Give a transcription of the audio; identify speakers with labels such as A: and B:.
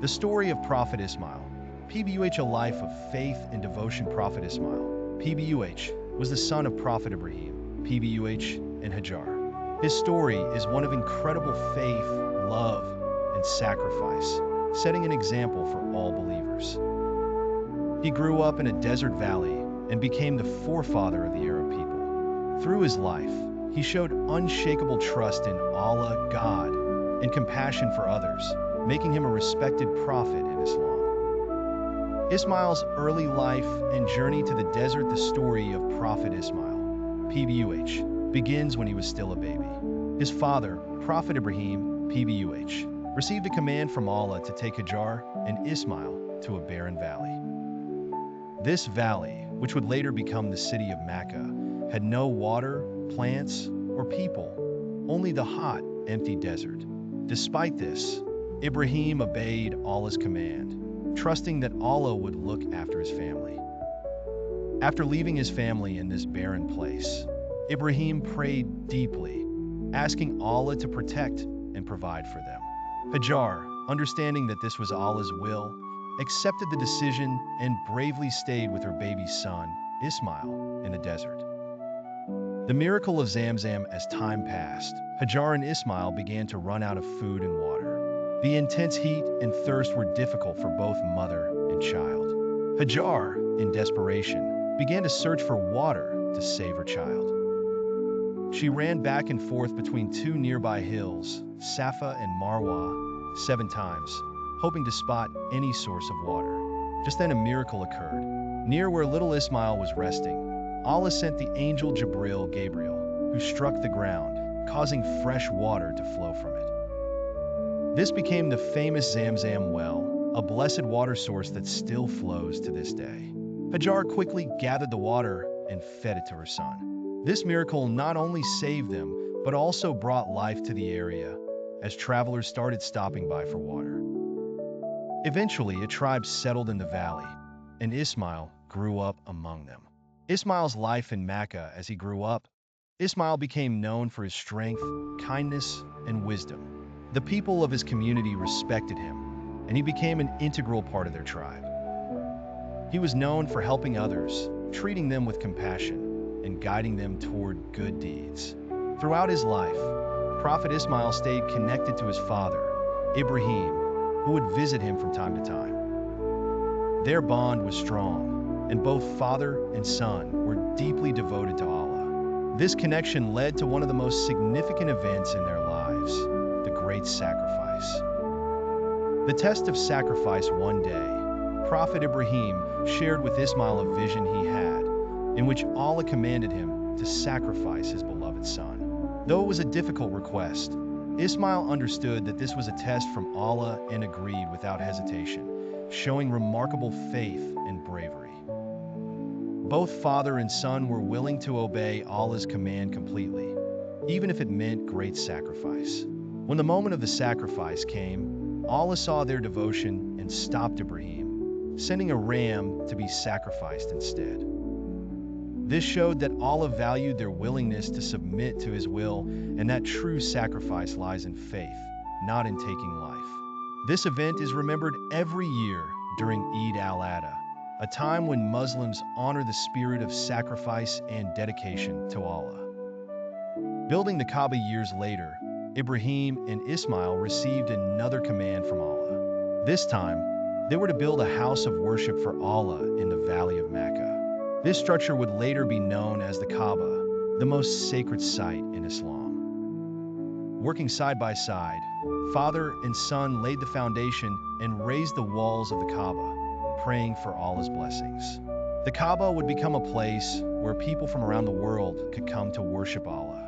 A: The story of Prophet Ismail. PBUH, a life of faith and devotion. Prophet Ismail, PBUH, was the son of Prophet Ibrahim, PBUH, and Hajar. His story is one of incredible faith, love, and sacrifice, setting an example for all believers. He grew up in a desert valley and became the forefather of the Arab people. Through his life, he showed unshakable trust in Allah, God, and compassion for others, making him a respected prophet in Islam. Ismail's early life and journey to the desert. The story of Prophet Ismail, PBUH, begins when he was still a baby. His father, Prophet Ibrahim, PBUH, received a command from Allah to take Hajar and Ismail to a barren valley. This valley, which would later become the city of Makkah, had no water, plants, or people, only the hot, empty desert. Despite this, Ibrahim obeyed Allah's command, trusting that Allah would look after his family. After leaving his family in this barren place, Ibrahim prayed deeply, asking Allah to protect and provide for them. Hajar, understanding that this was Allah's will, accepted the decision and bravely stayed with her baby son, Ismail, in the desert. The miracle of Zamzam. As time passed, Hajar and Ismail began to run out of food and water. The intense heat and thirst were difficult for both mother and child. Hajar, in desperation, began to search for water to save her child. She ran back and forth between two nearby hills, Safa and Marwa, 7 times, hoping to spot any source of water. Just then a miracle occurred. Near where little Ismail was resting, Allah sent the angel Gabriel, who struck the ground, causing fresh water to flow from it. This became the famous Zamzam well, a blessed water source that still flows to this day. Hajar quickly gathered the water and fed it to her son. This miracle not only saved them, but also brought life to the area, as travelers started stopping by for water. Eventually, a tribe settled in the valley, and Ismail grew up among them. Ismail's life in Makkah. As he grew up, Ismail became known for his strength, kindness, and wisdom. The people of his community respected him, and he became an integral part of their tribe. He was known for helping others, treating them with compassion, and guiding them toward good deeds. Throughout his life, Prophet Ismail stayed connected to his father, Ibrahim, who would visit him from time to time. Their bond was strong, and both father and son were deeply devoted to Allah. This connection led to one of the most significant events in their lives, the Great Sacrifice. The test of sacrifice. One day, Prophet Ibrahim shared with Ismail a vision he had, in which Allah commanded him to sacrifice his beloved son. Though it was a difficult request, Ismail understood that this was a test from Allah and agreed without hesitation, showing remarkable faith and bravery. Both father and son were willing to obey Allah's command completely, even if it meant great sacrifice. When the moment of the sacrifice came, Allah saw their devotion and stopped Ibrahim, sending a ram to be sacrificed instead. This showed that Allah valued their willingness to submit to His will, and that true sacrifice lies in faith, not in taking life. This event is remembered every year during Eid al-Adha, a time when Muslims honor the spirit of sacrifice and dedication to Allah. Building the Kaaba. Years later, Ibrahim and Ismail received another command from Allah. This time, they were to build a house of worship for Allah in the valley of Makkah. This structure would later be known as the Kaaba, the most sacred site in Islam. Working side by side, father and son laid the foundation and raised the walls of the Kaaba, praying for Allah's blessings. The Kaaba would become a place where people from around the world could come to worship Allah.